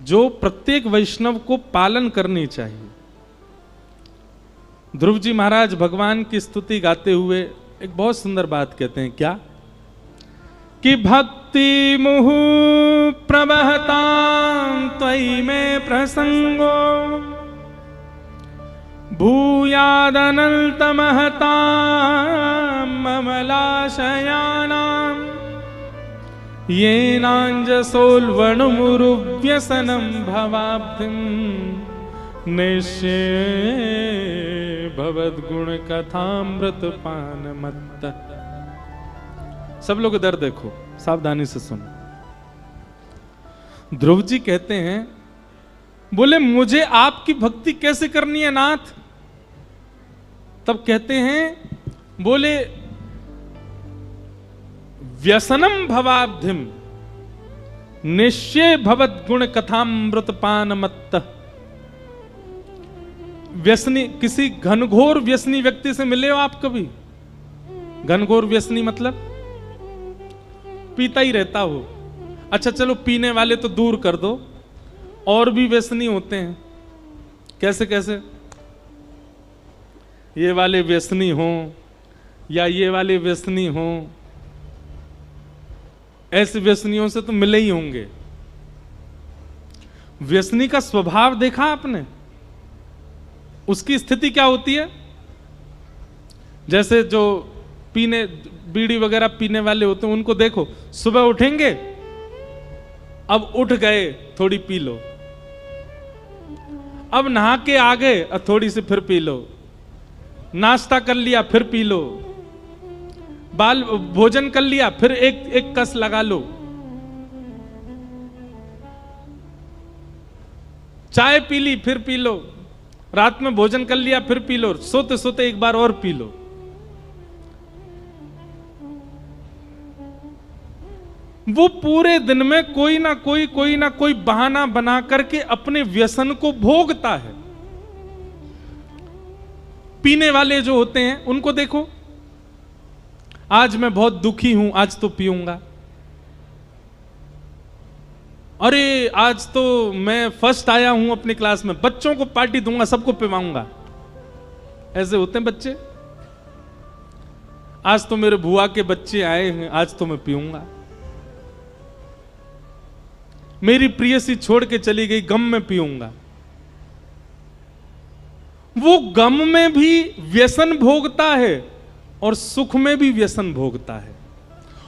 जो प्रत्येक वैष्णव को पालन करनी चाहिए। ध्रुव जी महाराज भगवान की स्तुति गाते हुए एक बहुत सुंदर बात कहते हैं, क्या कि भक्ति मुहु प्रवहतां त्वयि में प्रसंगो भूयादनन्तमहतां ममलाशयानां येनाञ्जसोल्वणुमुरुव्यसनं भवाब्धिं निश्ये भवद्गुणकथामृतपानमत्त। सब लोग इधर देखो, सावधानी से सुनो। ध्रुव जी कहते हैं, बोले मुझे आपकी भक्ति कैसे करनी है नाथ? तब कहते हैं, बोले व्यसनम भवाब्धिम निश्चय भवद गुण कथामृतपान मत्त। व्यसनी, किसी घनघोर व्यसनी व्यक्ति से मिले हो आप कभी? घनघोर व्यसनी मतलब पीता ही रहता हो। अच्छा चलो पीने वाले तो दूर कर दो, और भी व्यसनी होते हैं। कैसे कैसे? ये वाले व्यसनी हो या ये वाले व्यसनी हो, ऐसे व्यसनियों से तो मिले ही होंगे। व्यसनी का स्वभाव देखा आपने? उसकी स्थिति क्या होती है? जैसे जो पीने, बीड़ी वगैरह पीने वाले होते हैं, उनको देखो, सुबह उठेंगे, अब उठ गए थोड़ी पी लो, अब नहा के आ गए थोड़ी सी फिर पी लो, नाश्ता कर लिया फिर पी लो, बाल भोजन कर लिया फिर एक कस लगा लो, चाय पी ली फिर पी लो, रात में भोजन कर लिया फिर पी लो, सोते सोते एक बार और पी लो। वो पूरे दिन में कोई ना कोई बहाना बना करके अपने व्यसन को भोगता है। पीने वाले जो होते हैं उनको देखो, आज मैं बहुत दुखी हूं, आज तो पीऊंगा, अरे आज तो मैं फर्स्ट आया हूं अपनी क्लास में, बच्चों को पार्टी दूंगा, सबको पिवाऊंगा। ऐसे होते हैं बच्चे। आज तो मेरे बुआ के बच्चे आए हैं, आज तो मैं पीऊंगा। मेरी प्रियसी छोड़ के चली गई, गम में पीऊंगा। वो गम में भी व्यसन भोगता है और सुख में भी व्यसन भोगता है,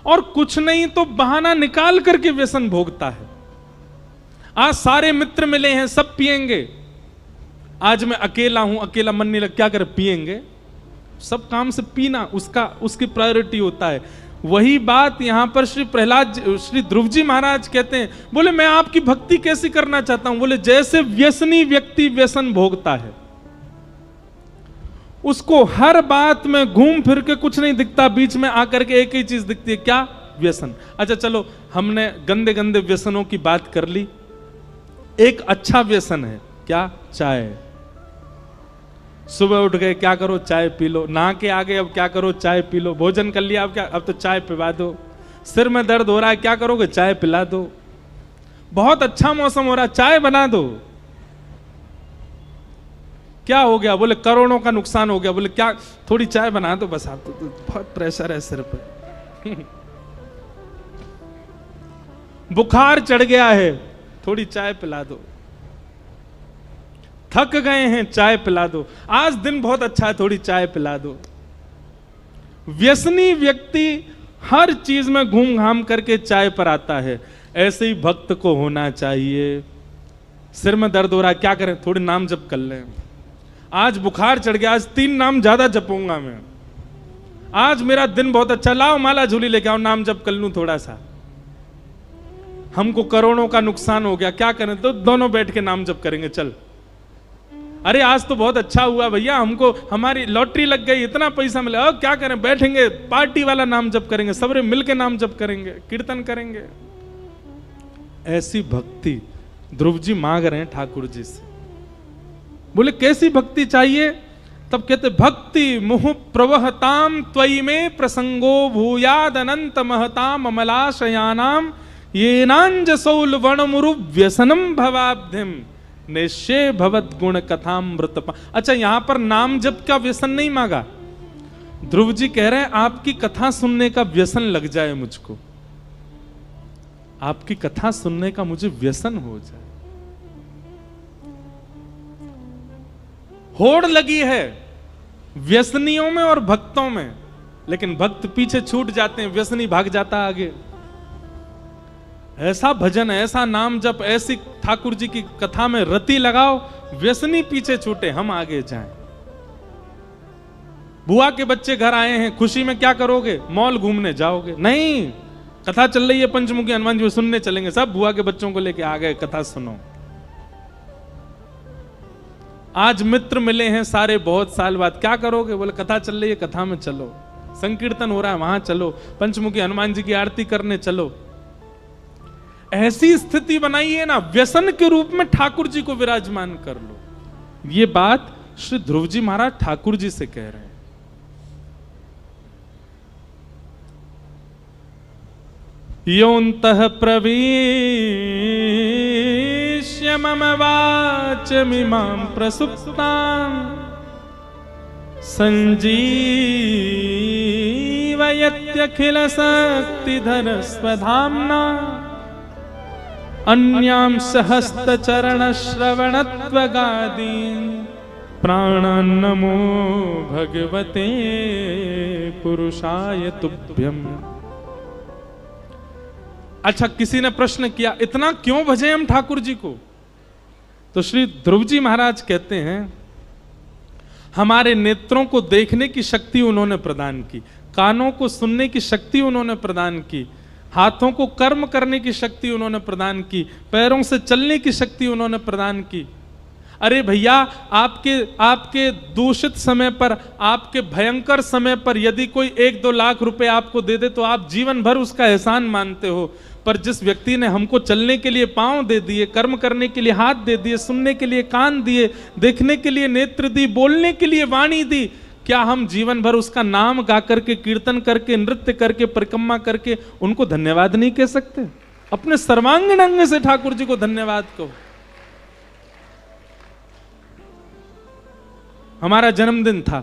और कुछ नहीं तो बहाना निकाल करके व्यसन भोगता है। आज सारे मित्र मिले हैं, सब पिएंगे, आज मैं अकेला हूं, अकेला मन नहीं लग, क्या करे, पिएंगे। सब काम से पीना उसकी प्रायोरिटी होता है। वही बात यहां पर श्री ध्रुव जी महाराज कहते हैं, बोले मैं आपकी भक्ति कैसी करना चाहता हूं? बोले जैसे व्यसनी व्यक्ति व्यसन भोगता है, उसको हर बात में घूम फिर के कुछ नहीं दिखता, बीच में आकर के एक ही चीज दिखती है, क्या? व्यसन। अच्छा चलो हमने गंदे गंदे व्यसनों की बात कर ली, एक अच्छा व्यसन है, क्या? चाय। सुबह उठ गए, क्या करो? चाय पी लो। नहा के आ गए, अब क्या करो? चाय पी लो। भोजन कर लिया, अब क्या? अब तो चाय पिला दो। सिर में दर्द हो रहा है, क्या करोगे? चाय पिला दो। बहुत अच्छा मौसम हो रहा है, चाय बना दो। क्या हो गया? बोले करोड़ों का नुकसान हो गया। बोले क्या? थोड़ी चाय बना दो बस, आप तो बहुत प्रेशर है सिर पे। बुखार चढ़ गया है, थोड़ी चाय पिला दो। थक गए हैं, चाय पिला दो। आज दिन बहुत अच्छा है, थोड़ी चाय पिला दो। व्यसनी व्यक्ति हर चीज में घूम घाम करके चाय पर आता है। ऐसे ही भक्त को होना चाहिए। सिर में दर्द हो रहा है, क्या करें? थोड़ी नाम जप कर लें। आज बुखार चढ़ गया, आज 3 नाम ज्यादा जपूंगा मैं। आज मेरा दिन बहुत अच्छा, लाओ माला झूली लेके आओ, नाम जप कर लूं थोड़ा सा। हमको करोड़ों का नुकसान हो गया, क्या करें? तो दोनों बैठ के नाम जप करेंगे, चल। अरे आज तो बहुत अच्छा हुआ भैया, हमको हमारी लॉटरी लग गई, इतना पैसा मिला, अब क्या करें? बैठेंगे, पार्टी वाला नाम जप करेंगे, सबरे मिलके नाम जप करेंगे, कीर्तन करेंगे। ऐसी भक्ति ध्रुव जी मांग रहे हैं ठाकुर जी से। बोले कैसी भक्ति चाहिए? तब कहते भक्ति मुहु प्रवहताम त्वयि में प्रसंगो भूयाद अनंत महताम अमलाशयानाम ये नांजसौल वणमुरु व्यसनम भवाब्धिम निश्चय भवत गुण कथामृत। अच्छा, यहां पर नाम जप का व्यसन नहीं मांगा। ध्रुव जी कह रहे हैं आपकी कथा सुनने का व्यसन लग जाए मुझको, आपकी कथा सुनने का मुझे व्यसन हो जाए। होड़ लगी है व्यसनियों में और भक्तों में, लेकिन भक्त पीछे छूट जाते हैं, व्यसनी भाग जाता आगे। ऐसा भजन, ऐसा नाम जप, ऐसी ठाकुर जी की कथा में रति लगाओ, व्यसनी पीछे छूटे, हम आगे जाएं। बुआ के बच्चे घर आए हैं, खुशी में क्या करोगे? मॉल घूमने जाओगे? नहीं, कथा चल रही है पंचमुखी हनुमान जी, सुनने चलेंगे। सब बुआ के बच्चों को लेके आ गए, कथा सुनो। आज मित्र मिले हैं सारे बहुत साल बाद, क्या करोगे? बोले कथा चल रही है, कथा में चलो। संकीर्तन हो रहा है, वहां चलो। पंचमुखी हनुमान जी की आरती करने चलो। ऐसी स्थिति बनाइए ना, व्यसन के रूप में ठाकुर जी को विराजमान कर लो। ये बात श्री ध्रुव जी महाराज ठाकुर जी से कह रहे हैं। योऽन्तः प्रविश्य मम वाचमिमां प्रसुप्तां संजीवयत्यखिलशक्तिधर स्वधाम्ना अन्यांश हस्तचरणश्रवणत्वगादीन् प्राणान्नमो भगवते पुरुषाय तुभ्यम्। अच्छा, किसी ने प्रश्न किया इतना क्यों भजे हम ठाकुर जी को? तो श्री ध्रुव जी महाराज कहते हैं हमारे नेत्रों को देखने की शक्ति उन्होंने प्रदान की, कानों को सुनने की शक्ति उन्होंने प्रदान की, हाथों को कर्म करने की शक्ति उन्होंने प्रदान की, पैरों से चलने की शक्ति उन्होंने प्रदान की। अरे भैया, आपके दूषित समय पर, आपके भयंकर समय पर यदि कोई 1-2 लाख रुपए आपको दे दे तो आप जीवन भर उसका एहसान मानते हो। पर जिस व्यक्ति ने हमको चलने के लिए पांव दे दिए, कर्म करने के लिए हाथ दे दिए, सुनने के लिए कान दिए, देखने के लिए नेत्र दी, बोलने के लिए वाणी दी, क्या हम जीवन भर उसका नाम गा करके, कीर्तन करके, नृत्य करके, परिक्रमा करके उनको धन्यवाद नहीं कह सकते? अपने सर्वांगीण अंग से ठाकुर जी को धन्यवाद कहो। हमारा जन्मदिन था,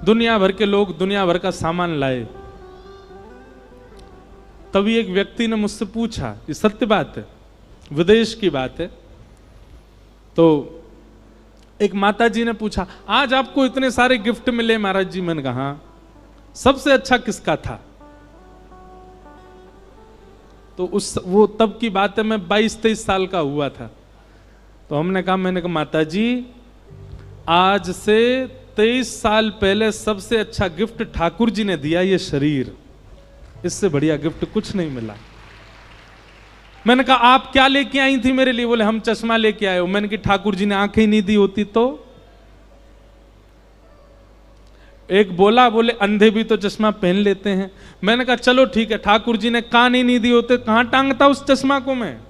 दुनिया भर के लोग दुनिया भर का सामान लाए। तभी एक व्यक्ति ने मुझसे पूछा, ये सत्य बात है, विदेश की बात है, तो एक माता जी ने पूछा आज आपको इतने सारे गिफ्ट मिले महाराज जी। मैंने कहा सबसे अच्छा किसका था? तो वो तब की बात है, मैं 22-23 साल का हुआ था। तो मैंने कहा माता जी, आज से 23 साल पहले सबसे अच्छा गिफ्ट ठाकुर जी ने दिया, ये शरीर। इससे बढ़िया गिफ्ट कुछ नहीं मिला। मैंने कहा आप क्या लेके आई थी मेरे लिए? बोले हम चश्मा लेके आए हो। मैंने कहा ठाकुर जी ने आंखें ही नहीं दी होती तो? एक बोले अंधे भी तो चश्मा पहन लेते हैं। मैंने कहा चलो ठीक है, ठाकुर जी ने कान ही नहीं दिए होते, कहां टांगता उस चश्मा को मैं?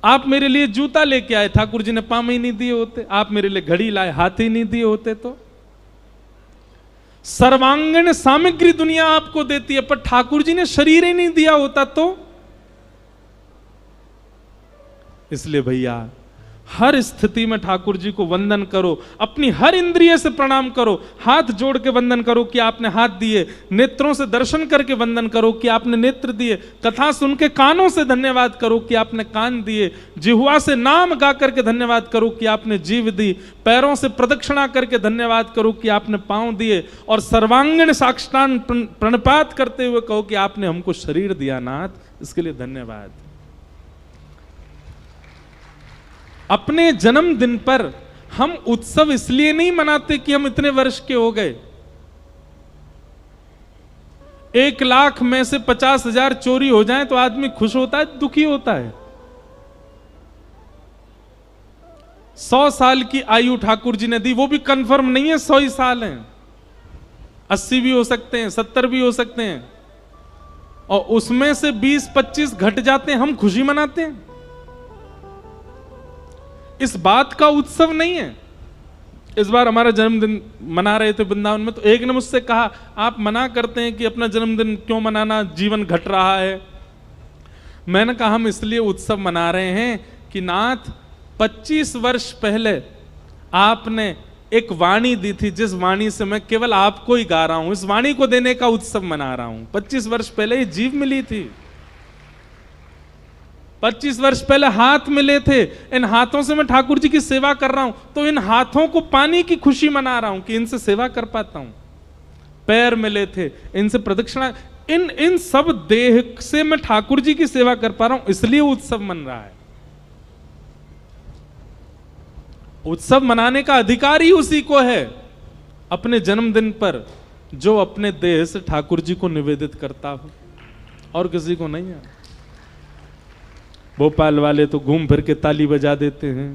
आप मेरे लिए जूता लेके आए, ठाकुर जी ने पाम ही नहीं दिए होते। आप मेरे लिए घड़ी लाए, हाथ ही नहीं दिए होते। तो सर्वांगीण सामग्री दुनिया आपको देती है, पर ठाकुर जी ने शरीर ही नहीं दिया होता तो? इसलिए भैया हर स्थिति में ठाकुर जी को वंदन करो, अपनी हर इंद्रिय से प्रणाम करो, हाथ जोड़ के वंदन करो कि आपने हाथ दिए, नेत्रों से दर्शन करके वंदन करो कि आपने नेत्र दिए, कथा सुन के कानों से धन्यवाद करो कि आपने कान दिए, जिह्वा से नाम गा करके धन्यवाद करो कि आपने जीव दी, पैरों से प्रदक्षिणा करके धन्यवाद करो कि आपने पांव दिए, और सर्वांगीण साष्टांग प्रणपात करते हुए कहो कि आपने हमको शरीर दिया नाथ, इसके लिए धन्यवाद। अपने जन्मदिन पर हम उत्सव इसलिए नहीं मनाते कि हम इतने वर्ष के हो गए। 1 लाख में से 50,000 चोरी हो जाए तो आदमी खुश होता है, दुखी होता है? 100 साल की आयु ठाकुर जी ने दी, वो भी कंफर्म नहीं है 100 ही साल हैं, 80 भी हो सकते हैं, 70 भी हो सकते हैं, और उसमें से 20-25 घट जाते हैं, हम खुशी मनाते हैं। इस बात का उत्सव नहीं है। इस बार हमारा जन्मदिन मना रहे थे वृंदावन में, तो एक ने मुझसे कहा आप मना करते हैं कि अपना जन्मदिन क्यों मनाना, जीवन घट रहा है। मैंने कहा हम इसलिए उत्सव मना रहे हैं कि नाथ 25 वर्ष पहले आपने एक वाणी दी थी, जिस वाणी से मैं केवल आपको ही गा रहा हूं, इस वाणी को देने का उत्सव मना रहा हूं। 25 वर्ष पहले ये जीव मिली थी, 25 वर्ष पहले हाथ मिले थे, इन हाथों से मैं ठाकुर जी की सेवा कर रहा हूं, तो इन हाथों को पाने की खुशी मना रहा हूं कि इनसे सेवा कर पाता हूं। पैर मिले थे, इनसे प्रदक्षिणा, इन सब देह से मैं ठाकुर जी की सेवा कर पा रहा हूं, इसलिए उत्सव मन रहा है। उत्सव मनाने का अधिकार ही उसी को है अपने जन्मदिन पर जो अपने देह से ठाकुर जी को निवेदित करता हो, और किसी को नहीं है। भोपाल वाले तो घूम फिर के ताली बजा देते हैं